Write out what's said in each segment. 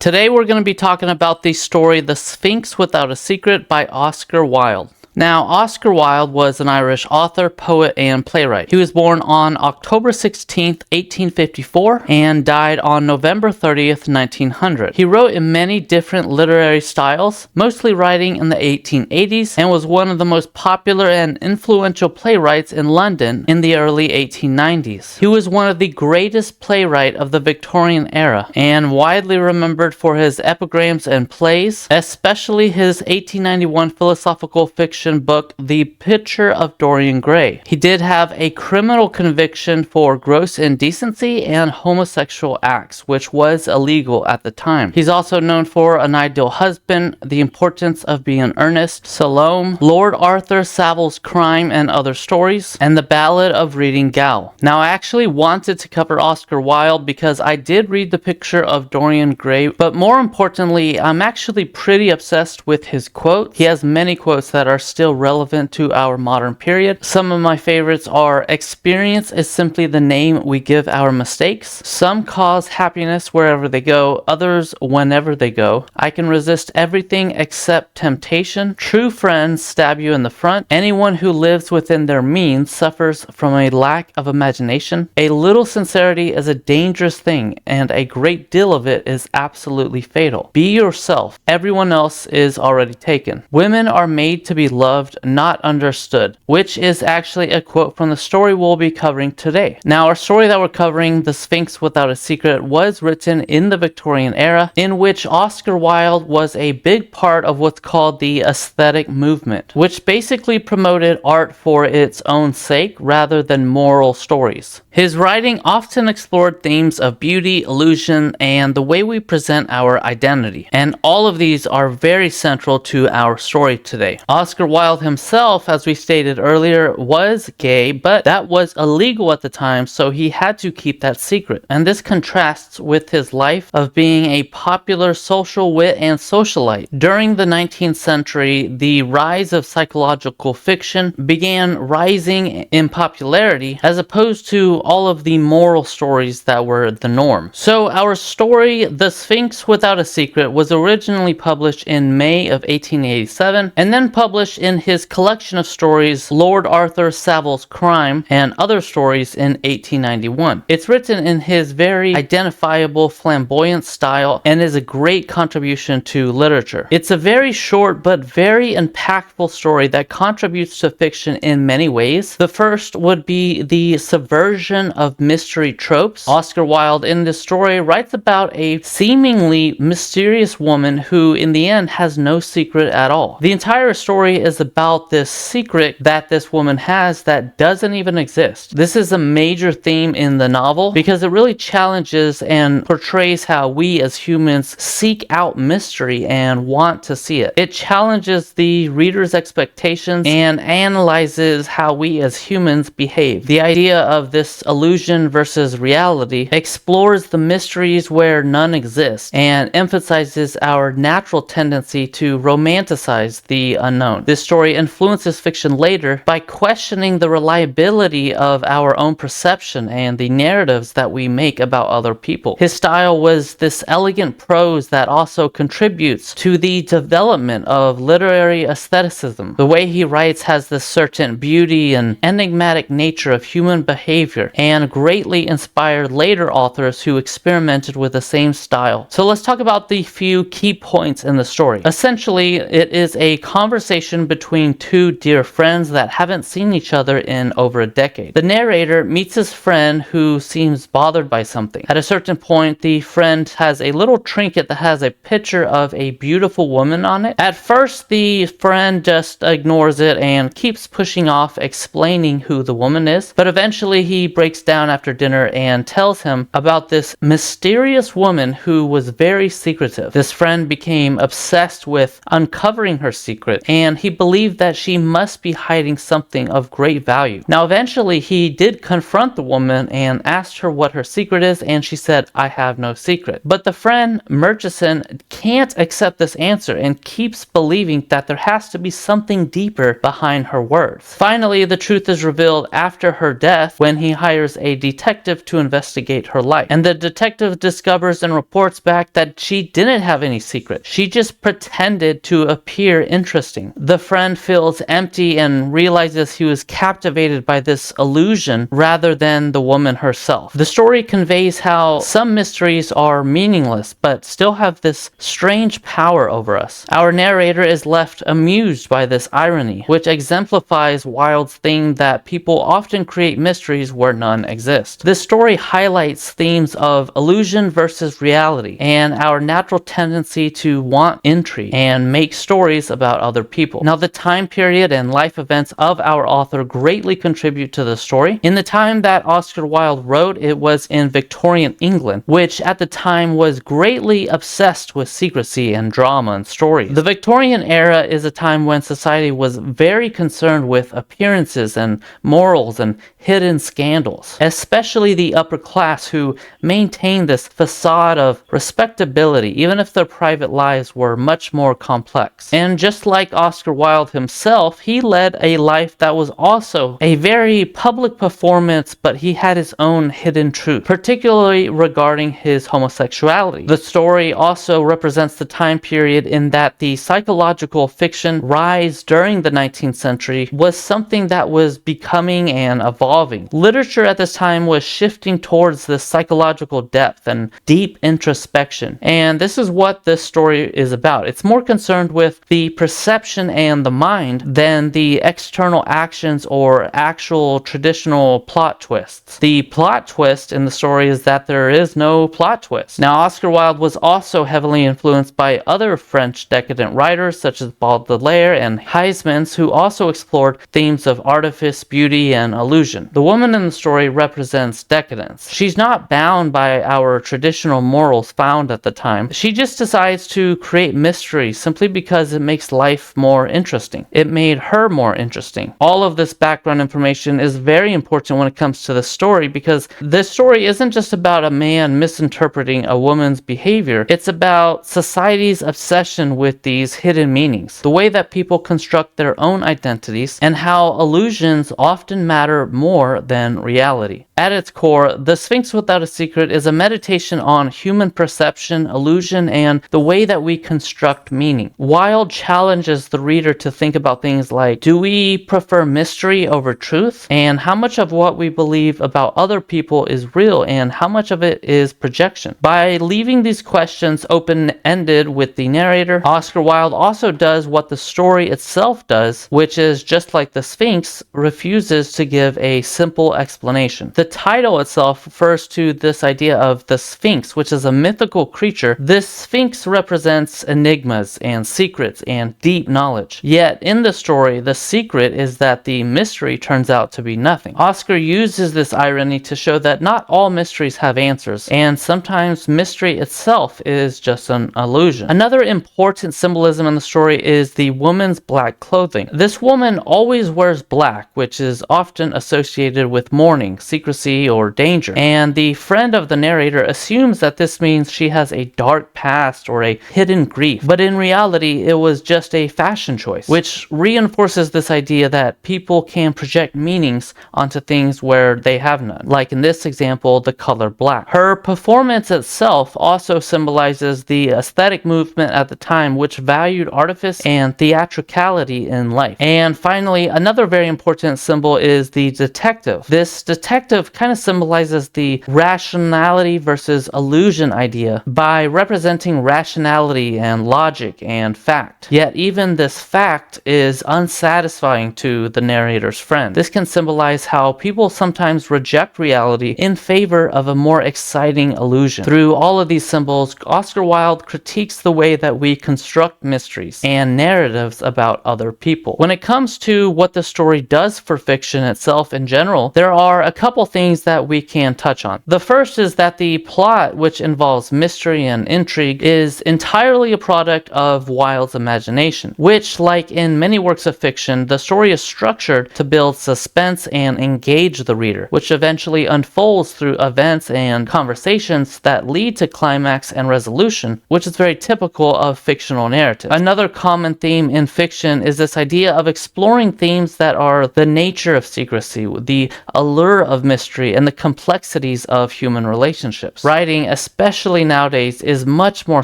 Today we're going to be talking about the story The Sphinx Without a Secret by Oscar Wilde. Now, Oscar Wilde was an Irish author, poet, and playwright. He was born on October 16th, 1854, and died on November 30th, 1900. He wrote in many different literary styles, mostly writing in the 1880s, and was one of the most popular and influential playwrights in London in the early 1890s. He was one of the greatest playwrights of the Victorian era, and widely remembered for his epigrams and plays, especially his 1891 philosophical fiction book, The Picture of Dorian Gray. He did have a criminal conviction for gross indecency and homosexual acts, which was illegal at the time. He's also known for An Ideal Husband, The Importance of Being Earnest, Salome, Lord Arthur Saville's Crime and Other Stories, and The Ballad of Reading Gaol. Now, I actually wanted to cover Oscar Wilde because I did read The Picture of Dorian Gray, but more importantly, I'm actually pretty obsessed with his quote. He has many quotes that are still relevant to our modern period. Some of my favorites are: experience is simply the name we give our mistakes. Some cause happiness wherever they go, others whenever they go. I can resist everything except temptation. True friends stab you in the front. Anyone who lives within their means suffers from a lack of imagination. A little sincerity is a dangerous thing, and a great deal of it is absolutely fatal. Be yourself. Everyone else is already taken. Women are made to be loved, not understood, which is actually a quote from the story we'll be covering today. Now, our story that we're covering, The Sphinx Without a Secret, was written in the Victorian era, in which Oscar Wilde was a big part of what's called the aesthetic movement, which basically promoted art for its own sake rather than moral stories. His writing often explored themes of beauty, illusion, and the way we present our identity, and all of these are very central to our story today. Oscar Wilde himself, as we stated earlier, was gay, but that was illegal at the time, so he had to keep that secret. And this contrasts with his life of being a popular social wit and socialite. During the 19th century, the rise of psychological fiction began rising in popularity as opposed to all of the moral stories that were the norm. So our story, The Sphinx Without a Secret, was originally published in May of 1887 and then published in his collection of stories, Lord Arthur Saville's Crime and Other Stories, in 1891. It's written in his very identifiable, flamboyant style and is a great contribution to literature. It's a very short but very impactful story that contributes to fiction in many ways. The first would be the subversion of mystery tropes. Oscar Wilde in this story writes about a seemingly mysterious woman who in the end has no secret at all. The entire story is about this secret that this woman has that doesn't even exist. This is a major theme in the novel because it really challenges and portrays how we as humans seek out mystery and want to see it. It challenges the reader's expectations and analyzes how we as humans behave. The idea of this illusion versus reality explores the mysteries where none exist and emphasizes our natural tendency to romanticize the unknown. This story influences fiction later by questioning the reliability of our own perception and the narratives that we make about other people. His style was this elegant prose that also contributes to the development of literary aestheticism. The way he writes has this certain beauty and enigmatic nature of human behavior and greatly inspired later authors who experimented with the same style. So let's talk about the few key points in the story. Essentially, it is a conversation between two dear friends that haven't seen each other in over a decade. The narrator meets his friend who seems bothered by something. At a certain point, the friend has a little trinket that has a picture of a beautiful woman on it. At first, the friend just ignores it and keeps pushing off explaining who the woman is, but eventually he breaks down after dinner and tells him about this mysterious woman who was very secretive. This friend became obsessed with uncovering her secret, and he believed that she must be hiding something of great value. Now, eventually, he did confront the woman and asked her what her secret is, and she said, "I have no secret." But the friend, Murchison, can't accept this answer and keeps believing that there has to be something deeper behind her words. Finally, the truth is revealed after her death when he hires a detective to investigate her life. And the detective discovers and reports back that she didn't have any secret. She just pretended to appear interesting. The friend feels empty and realizes he was captivated by this illusion rather than the woman herself. The story conveys how some mysteries are meaningless but still have this strange power over us. Our narrator is left amused by this irony, which exemplifies Wilde's theme that people often create mysteries where none exist. This story highlights themes of illusion versus reality and our natural tendency to want intrigue and make stories about other people. Now, the time period and life events of our author greatly contribute to the story. In the time that Oscar Wilde wrote, it was in Victorian England, which at the time was greatly obsessed with secrecy and drama and stories. The Victorian era is a time when society was very concerned with appearances and morals and hidden scandals, especially the upper class who maintained this facade of respectability even if their private lives were much more complex. And just like Oscar Wilde himself, he led a life that was also a very public performance, but he had his own hidden truth, particularly regarding his homosexuality. The story also represents the time period in that the psychological fiction rise during the 19th century was something that was becoming and evolving. Literature at this time was shifting towards this psychological depth and deep introspection, and this is what this story is about. It's more concerned with the perception and the mind than the external actions or actual traditional plot twists. The plot twist in the story is that there is no plot twist. Now, Oscar Wilde was also heavily influenced by other French decadent writers such as Baudelaire and Huysmans, who also explored themes of artifice, beauty, and illusion. The woman in the story represents decadence. She's not bound by our traditional morals found at the time. She just decides to create mystery simply because it makes life more interesting. It made her more interesting. All of this background information is very important when it comes to the story, because this story isn't just about a man misinterpreting a woman's behavior. It's about society's obsession with these hidden meanings, the way that people construct their own identities, and how illusions often matter more than reality. At its core, The Sphinx Without a Secret is a meditation on human perception, illusion, and the way that we construct meaning. Wilde challenges the reader to think about things like, do we prefer mystery over truth? And how much of what we believe about other people is real, and how much of it is projection? By leaving these questions open-ended with the narrator, Oscar Wilde also does what the story itself does, which is, just like the Sphinx, refuses to give a simple explanation. The title itself refers to this idea of the Sphinx, which is a mythical creature. This Sphinx represents enigmas and secrets and deep knowledge. Yet in the story, the secret is that the mystery turns out to be nothing. Oscar uses this irony to show that not all mysteries have answers, and sometimes mystery itself is just an illusion. Another important symbolism in the story is the woman's black clothing. This woman always wears black, which is often associated with mourning, secrecy, or danger, and the friend of the narrator assumes that this means she has a dark past or a hidden grief, but in reality it was just a fashion choice, which reinforces this idea that people can project meanings onto things where they have none, like in this example, the color black. Her performance itself also symbolizes the aesthetic movement at the time, which valued artifice and theatricality in life. And finally, another very important symbol is the detective. This detective kind of symbolizes the rationality versus illusion idea by representing rationality and logic and fact. Yet even this fact is unsatisfying to the narrator's friend. This can symbolize how people sometimes reject reality in favor of a more exciting illusion. Through all of these symbols, Oscar Wilde critiques the way that we construct mysteries and narratives about other people. When it comes to what the story does for fiction itself in general, there are a couple things that we can touch on. The first is that the plot, which involves mystery and intrigue, is entirely a product of Wilde's imagination, which like in many works of fiction, the story is structured to build suspense and engage the reader, which eventually unfolds through events and conversations that lead to climax and resolution, which is very typical of fictional narrative. Another common theme in fiction is this idea of exploring themes that are the nature of secrecy, the allure of mystery, and the complexities of human relationships. Writing, especially nowadays, is much more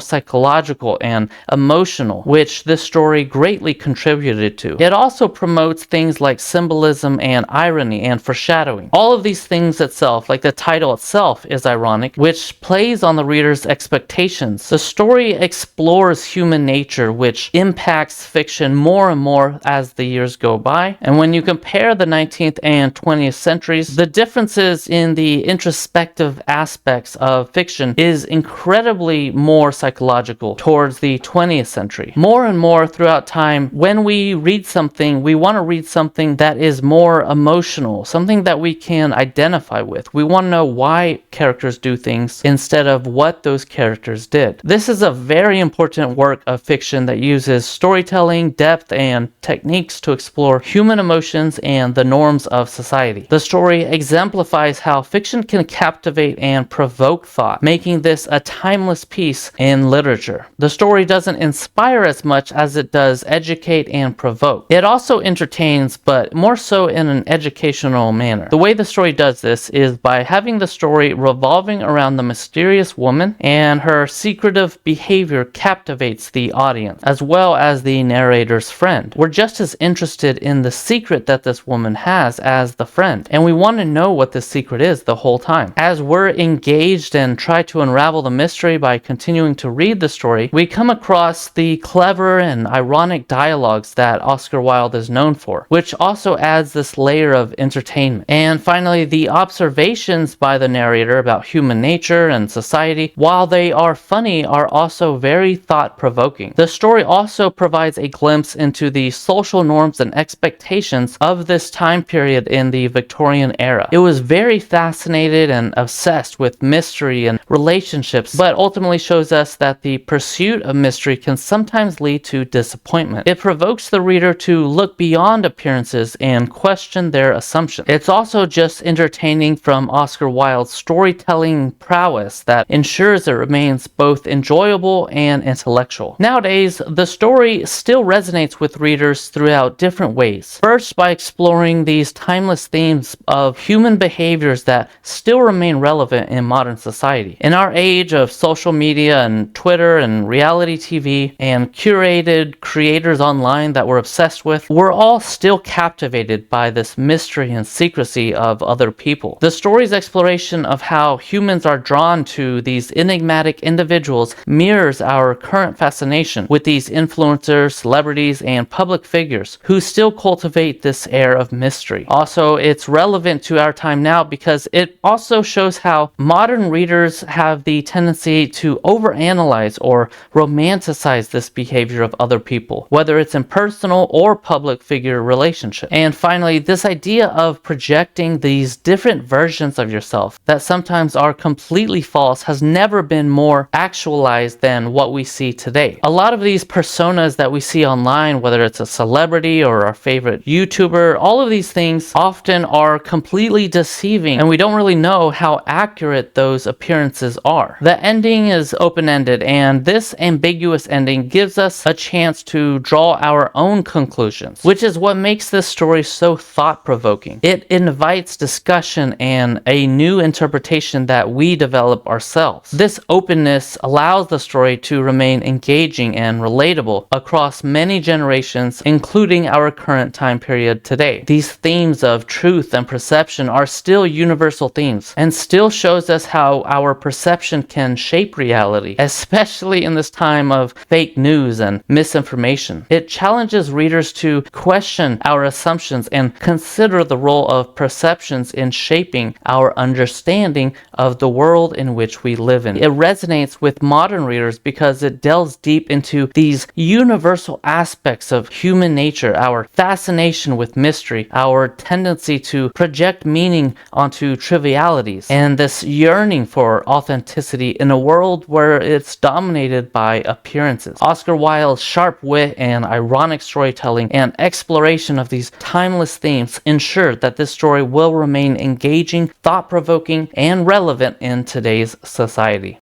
psychological and emotional, which this story greatly contributed to. It also promotes things like symbolism and irony and foreshadowing. All of these things itself, like the title itself, is ironic, which plays on the reader's expectations. The story explores human nature, which impacts fiction more and more as the years go by. And when you compare the 19th and 20th centuries, the differences in the introspective aspects of fiction is incredibly more psychological towards the 20th century. More and more throughout time, when we read something, we want to read something that is more emotional, something that we can identify with. We want to know why characters do things instead of what those characters did. This is a very important work of fiction that uses storytelling, depth, and techniques to explore human emotions and the norms of society. The story exemplifies how fiction can captivate and provoke thought, making this a timeless piece in literature. The story doesn't inspire as much as it does educate and provoke. It also entertains, but more so in an educational manner. The way the story does this is by having the story revolving around the mysterious woman, and her secretive behavior captivates the audience, as well as the narrator's friend. We're just as interested in the secret that this woman has as the friend, and we want to know what this secret is the whole time. As we're engaged and try to unravel the mystery by continuing to read the story, we come across the clever and ironic dialogues that Oscar Wilde is known for, which also adds this layer of entertainment. And finally, the observations by the narrator about human nature and society, while they are funny, are also very thought-provoking. The story also provides a glimpse into the social norms and expectations of this time period in the Victorian era. It was very fascinated and obsessed with mystery and relationships, but ultimately shows us that the pursuit of mystery can sometimes lead to disappointment. It provokes the reader to look beyond appearances and question their assumptions. It's also just entertaining from Oscar Wilde's storytelling prowess that ensures it remains both enjoyable and intellectual. Nowadays, the story still resonates with readers throughout different ways. First, by exploring these timeless themes of human behaviors that still remain relevant in modern society. In our age of social media and Twitter and reality TV and curated creators online that we're obsessed with, we're all still captivated by this mystery and secrecy of other people. The story's exploration of how humans are drawn to these enigmatic individuals mirrors our current fascination with these influencers, celebrities, and public figures who still cultivate this air of mystery. Also, it's relevant to our time now because it also shows how modern readers have the tendency to overanalyze or romanticize this behavior of other people, whether it's in personal or public figure relationships. And finally, this idea of projecting these different versions of yourself that sometimes are completely false has never been more actualized than what we see today. A lot of these personas that we see online, whether it's a celebrity or our favorite YouTuber, all of these things often are completely deceiving, and we don't really know how accurate those appearances are. The ending is open-ended, and this ambiguous ending gives us a chance to draw our own conclusions, which is what makes this story so thought-provoking. It invites discussion and a new interpretation that we develop ourselves. This openness allows the story to remain engaging and relatable across many generations, including our current time period today. These themes of truth and perception are still universal themes and still shows us how our perception can shape reality, especially in this time of fake news and misinformation. It challenges readers to question our assumptions and consider the role of perceptions in shaping our understanding of the world in which we live in. It resonates with modern readers because it delves deep into these universal aspects of human nature, our fascination with mystery, our tendency to project meaning onto trivialities, and this yearning for authenticity in a world where it's dominated by appearances. Oscar Wilde's sharp wit and ironic storytelling and exploration of these timeless themes ensure that this story will remain engaging, thought-provoking, and relevant in today's society.